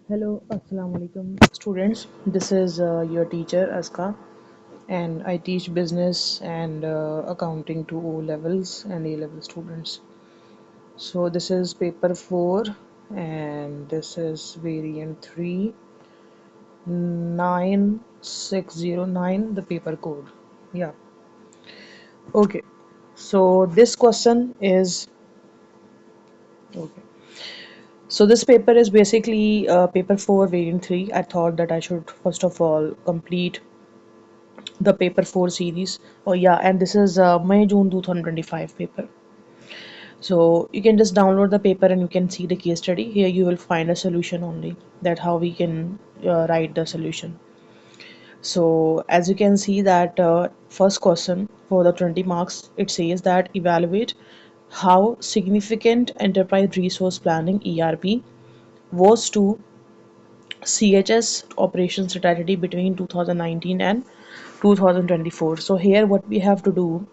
Hello, Assalamu alaikum, students. This is your teacher Aska, and I teach business and accounting to O levels and A level students. So, this is paper 4, and this is variant 3 9609, the paper code. Yeah, okay. So, this question is okay. So, this paper is basically paper 4, variant 3. I thought that I should first of all complete the paper 4 series. Oh yeah, and this is May June 2025 paper. So you can just download the paper and you can see the case study. Here you will find a solution only, that how we can write the solution. So as you can see that first question for the 20 marks, it says that evaluate how significant enterprise resource planning ERP was to CHS operation strategy between 2019 and 2024. So here what we have to do,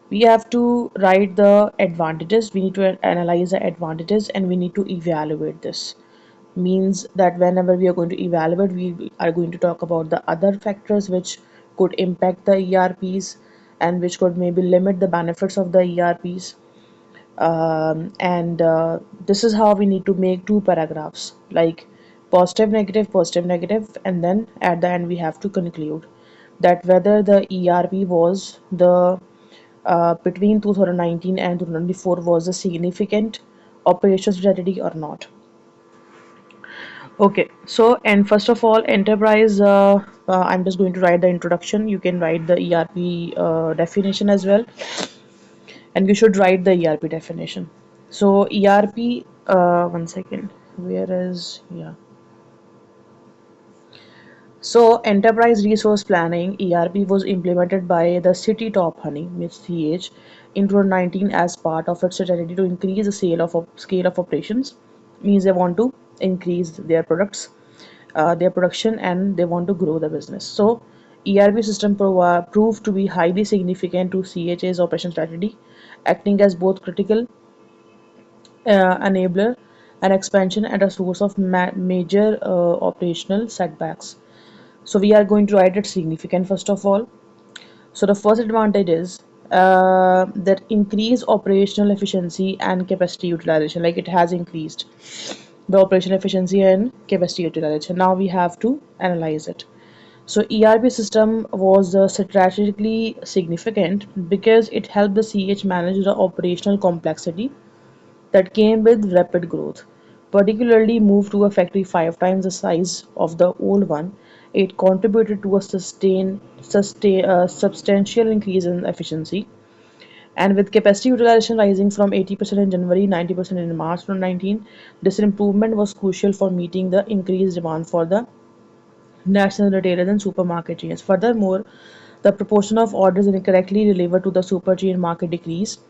we have to write the advantages, we need to analyze the advantages, and we need to evaluate this. Means that whenever we are going to evaluate, we are going to talk about the other factors which could impact the ERPs and which could maybe limit the benefits of the ERPs. And This is how we need to make two paragraphs, like positive negative, and then at the end we have to conclude that whether the ERP was the between 2019 and 2024 was a significant operations strategy or not. Okay, so and first of all, enterprise. I'm just going to write the introduction. You can write the ERP definition as well, and you should write the ERP definition. So ERP. One second. Where is yeah? So enterprise resource planning (ERP) was implemented by the City Top Honey (CH) in 2019 as part of its strategy to increase the scale of operations. Means they want to increase their products, their production, and they want to grow the business. So ERP system proved to be highly significant to CHA's operation strategy, acting as both critical enabler and expansion and a source of major operational setbacks. So we are going to write it significant first of all. So the first advantage is that increase operational efficiency and capacity utilization. Like it has increased the operational efficiency and capacity utilization. Now we have to analyze it. So ERP system was strategically significant because it helped the CH manage the operational complexity that came with rapid growth. Particularly moved to a factory 5 times the size of the old one, it contributed to a substantial increase in efficiency. And with capacity utilization rising from 80% in January 90% in March 2019, this improvement was crucial for meeting the increased demand for the national retailers and supermarket chains. Furthermore, the proportion of orders incorrectly delivered to the super chain market decreased,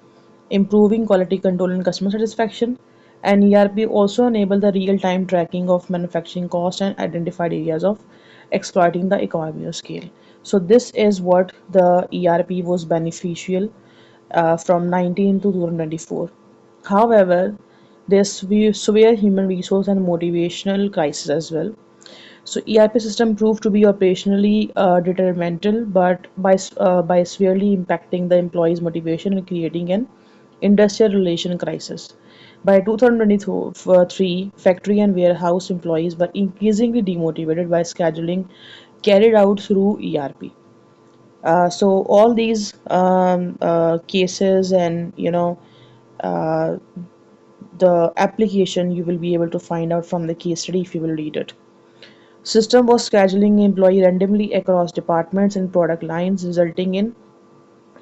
improving quality control and customer satisfaction. And ERP also enabled the real-time tracking of manufacturing costs and identified areas of exploiting the economy of scale. So this is what the ERP was beneficial from 19 to 2024. However, there's severe human resource and motivational crisis as well. So ERP system proved to be operationally detrimental, but by severely impacting the employees' motivation and creating an industrial relation crisis. By 2023, factory and warehouse employees were increasingly demotivated by scheduling carried out through ERP. So all these cases and uh, the application you will be able to find out from the case study if you will read it. System was scheduling employee randomly across departments and product lines, resulting in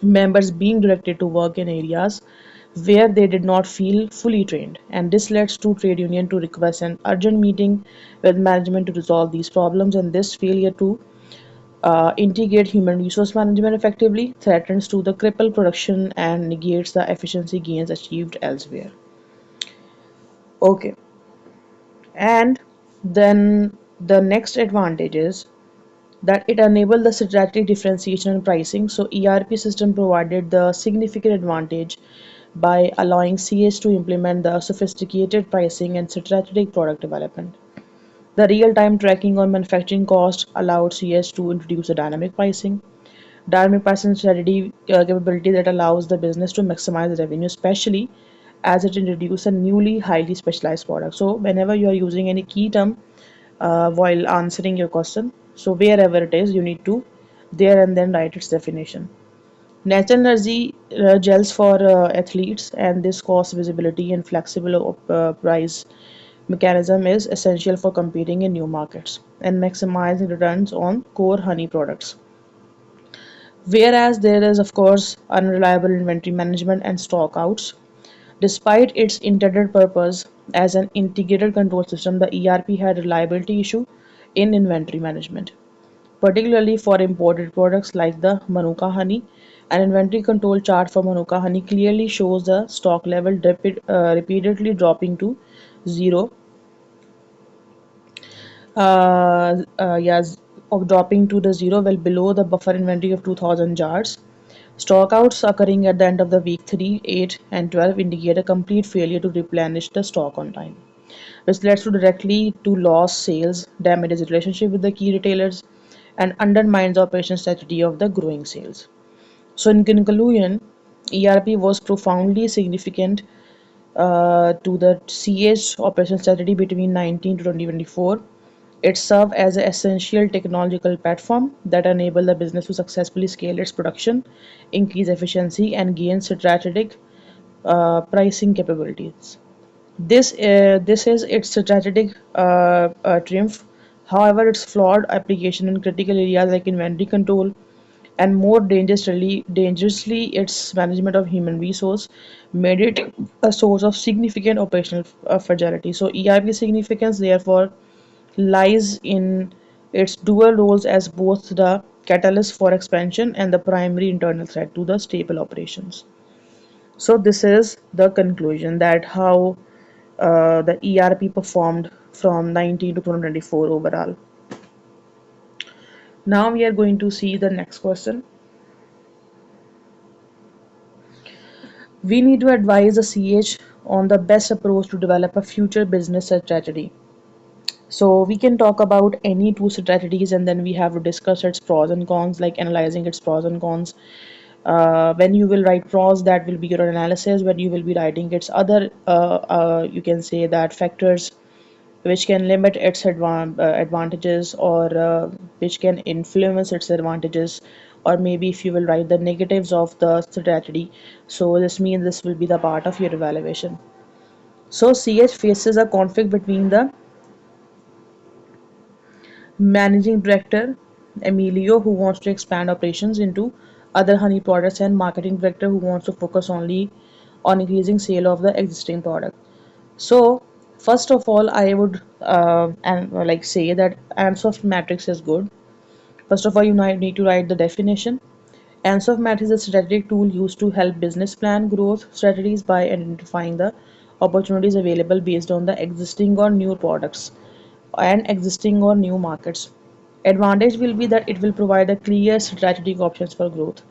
members being directed to work in areas where they did not feel fully trained. And this led to trade union to request an urgent meeting with management to resolve these problems. And this failure to integrate human resource management effectively threatens to the cripple production and negates the efficiency gains achieved elsewhere. Okay, and then the next advantage is that it enabled the strategic differentiation and pricing. So ERP system provided the significant advantage by allowing CS to implement the sophisticated pricing and strategic product development. The real-time tracking on manufacturing cost allowed CS to introduce a dynamic pricing. Dynamic pricing strategy capability that allows the business to maximize revenue, especially as it introduces a newly highly specialized product. So whenever you are using any key term while answering your question, so wherever it is, you need to there and then write its definition. Natural energy gels for athletes, and this cost visibility and flexible price mechanism is essential for competing in new markets and maximizing returns on core honey products. Whereas there is, of course, unreliable inventory management and stockouts. Despite its intended purpose as an integrated control system, the ERP had a reliability issue in inventory management, particularly for imported products like the Manuka honey. An inventory control chart for Manuka honey clearly shows the stock level repeatedly dropping to zero, yes, of dropping to the zero well below the buffer inventory of 2000 jars. Stockouts occurring at the end of the week 3, 8, and 12 indicate a complete failure to replenish the stock on time, which leads to directly to lost sales, damages relationship with the key retailers, and undermines the operation strategy of the growing sales. So, in conclusion, ERP was profoundly significant to the CH operation strategy between 19 to 2024. It served as an essential technological platform that enabled the business to successfully scale its production, increase efficiency, and gain strategic pricing capabilities. This is its strategic triumph. However, its flawed application in critical areas like inventory control and more dangerously its management of human resource made it a source of significant operational fragility. So ERP significance therefore lies in its dual roles as both the catalyst for expansion and the primary internal threat to the stable operations. So this is the conclusion that how the ERP performed from 19 to 2024 overall. Now we are going to see the next question. We need to advise the CH on the best approach to develop a future business strategy. So we can talk about any two strategies and then we have to discuss its pros and cons, like analyzing its pros and cons. When you will write pros, that will be your analysis. When you will be writing its other, you can say that factors which can limit its advantages or which can influence its advantages, or maybe if you will write the negatives of the strategy, so this means this will be the part of your evaluation. So CH faces a conflict between the managing director Emilio, who wants to expand operations into other honey products, and marketing director, who wants to focus only on increasing sale of the existing product. So, first of all, I would like say that Ansoff matrix is good. First of all, you need to write the definition. Ansoff matrix is a strategic tool used to help business plan growth strategies by identifying the opportunities available based on the existing or new products and existing or new markets. Advantage will be that it will provide a clear strategic options for growth.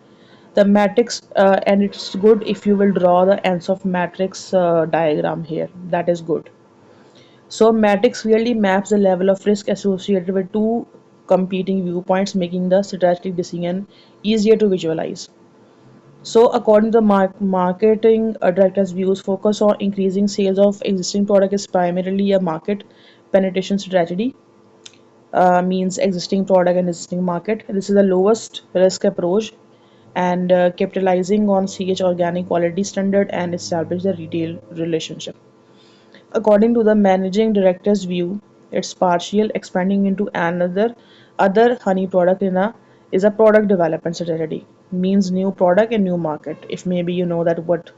The matrix, and it's good if you will draw the Ansoff matrix diagram here. That is good. So matrix really maps the level of risk associated with two competing viewpoints, making the strategic decision easier to visualize. So according to the marketing director's views, focus on increasing sales of existing product is primarily a market penetration strategy. Means existing product and existing market. This is the lowest risk approach, and capitalizing on CH organic quality standard and establish the retail relationship. According to the managing director's view, its partial expanding into another other honey product in a is a product development strategy. Means new product and new market. If maybe you know that what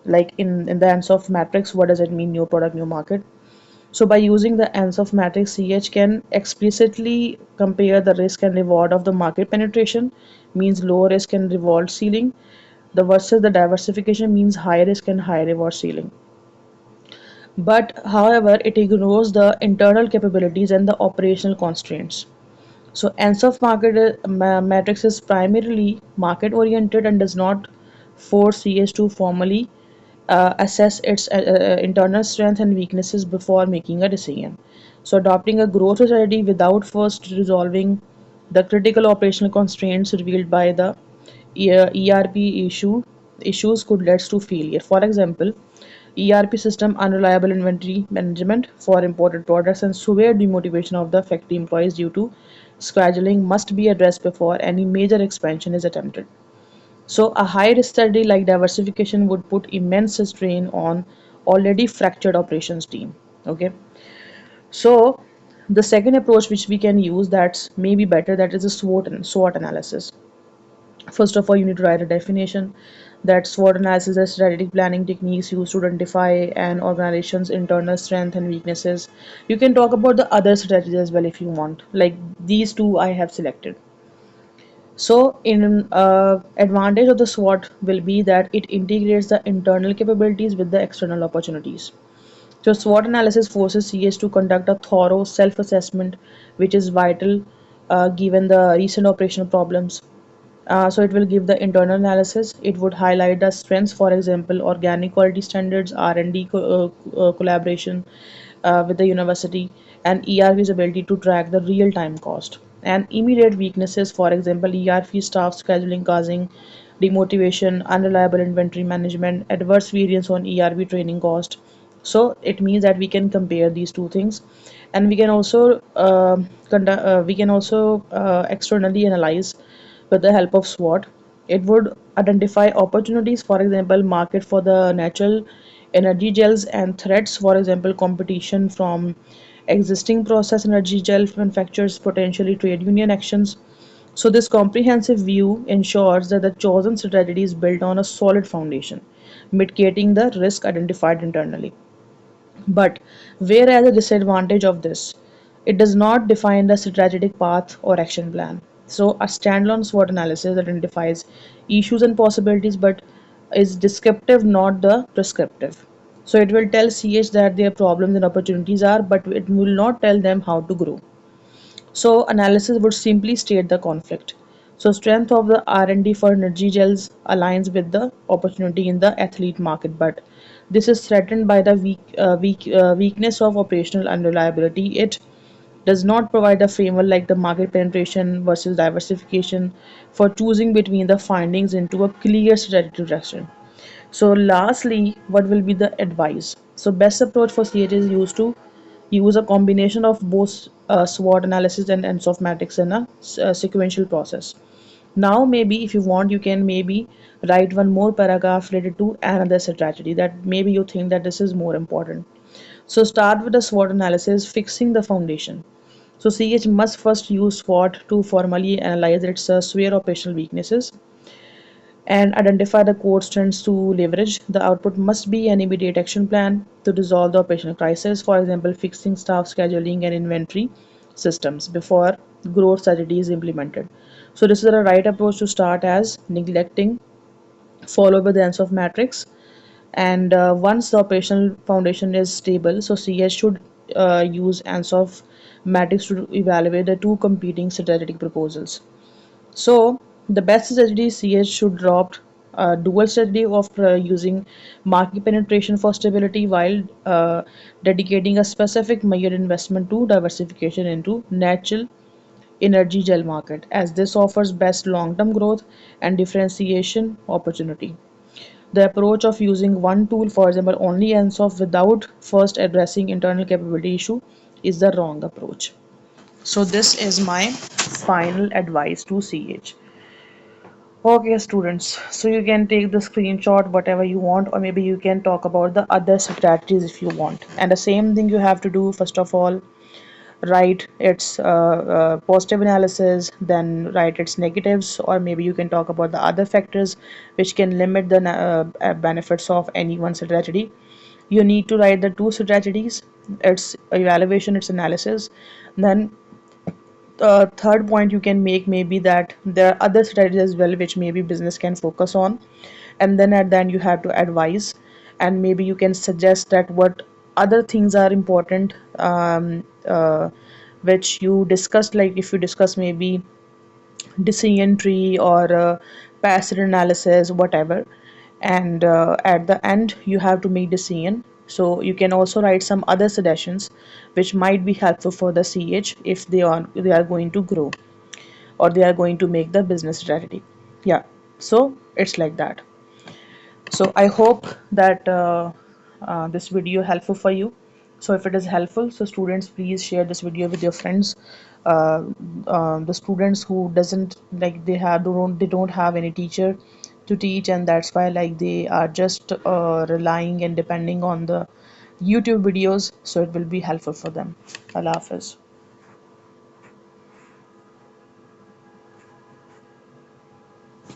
like in the Ansoff matrix, what does it mean new product, new market? So by using the Ansoff matrix, CH can explicitly compare the risk and reward of the market penetration, means low risk and reward ceiling, the versus the diversification means high risk and high reward ceiling. But however, it ignores the internal capabilities and the operational constraints. So Ansoff matrix is primarily market oriented and does not force CS to formally assess its internal strengths and weaknesses before making a decision. So, adopting a growth strategy without first resolving the critical operational constraints revealed by the ERP issues could lead to failure. For example, ERP system unreliable inventory management for imported products and severe demotivation of the factory employees due to scheduling must be addressed before any major expansion is attempted. So, a high risk strategy like diversification would put immense strain on already fractured operations team. Okay, so the second approach which we can use that's maybe better, that is a SWOT analysis. First of all, you need to write a definition. That SWOT analysis is strategic planning techniques used to identify an organization's internal strength and weaknesses. You can talk about the other strategies as well if you want. Like these two I have selected. So, in advantage of the SWOT will be that it integrates the internal capabilities with the external opportunities. So, SWOT analysis forces CH to conduct a thorough self-assessment, which is vital given the recent operational problems. So it will give the internal analysis. It would highlight the strengths, for example, organic quality standards, R&D collaboration with the university, and ERV's ability to track the real-time cost. And immediate weaknesses, for example, ERP staff scheduling causing demotivation, unreliable inventory management, adverse variance on ERP training cost. So it means that we can compare these two things, and we can also externally analyze with the help of SWOT. It would identify opportunities, for example, market for the natural energy gels, and threats, for example, competition from existing process energy gel manufacturers, potentially trade union actions. So, this comprehensive view ensures that the chosen strategy is built on a solid foundation, mitigating the risk identified internally. But whereas the disadvantage of this, it does not define the strategic path or action plan. So a standalone SWOT analysis identifies issues and possibilities but is descriptive, not the prescriptive. So it will tell CH that their problems and opportunities are, but it will not tell them how to grow. So analysis would simply state the conflict. So strength of the R&D for energy gels aligns with the opportunity in the athlete market, but this is threatened by the weakness of operational unreliability. It does not provide a framework like the market penetration versus diversification for choosing between the findings into a clear strategic direction. So lastly, what will be the advice? So best approach for CH is used to use a combination of both SWOT analysis and softmatics in a sequential process. Now maybe if you want, you can maybe write one more paragraph related to another strategy that maybe you think that this is more important. So start with the SWOT analysis, fixing the foundation. So CH must first use SWOT to formally analyze its severe operational weaknesses and identify the core strengths to leverage. The output must be an immediate action plan to resolve the operational crisis, for example, fixing staff scheduling and inventory systems before growth strategy is implemented. So, this is the right approach to start as neglecting, followed by the ends of matrix. And once the operational foundation is stable, so CS should use ANSOF matrix to evaluate the two competing strategic proposals. So the best strategy CS should adopt a dual strategy of using market penetration for stability while dedicating a specific measured investment to diversification into natural energy gel market, as this offers best long-term growth and differentiation opportunity. The approach of using one tool, for example, only ANSOF without first addressing internal capability issue, is the wrong approach. So this is my final advice to CH. Okay, students, so you can take the screenshot whatever you want, or maybe you can talk about the other strategies if you want. And the same thing you have to do, first of all, write its positive analysis, then write its negatives, or maybe you can talk about the other factors which can limit the benefits of any one strategy. You need to write the two strategies, its evaluation, its analysis. Then third point you can make maybe that there are other strategies as well which maybe business can focus on, and then at the end you have to advise, and maybe you can suggest that what other things are important, which you discussed, like if you discuss maybe decision tree or pattern analysis, whatever. and at the end you have to make decision. So you can also write some other suggestions which might be helpful for the CH if they are going to grow or they are going to make the business strategy. Yeah, so it's like that. So I hope that this video helpful for you. So if it is helpful, so students, please share this video with your friends. uh, the students who doesn't like, they don't have any teacher to teach, and that's why like they are just relying and depending on the YouTube videos, so it will be helpful for them. Allah Hafiz.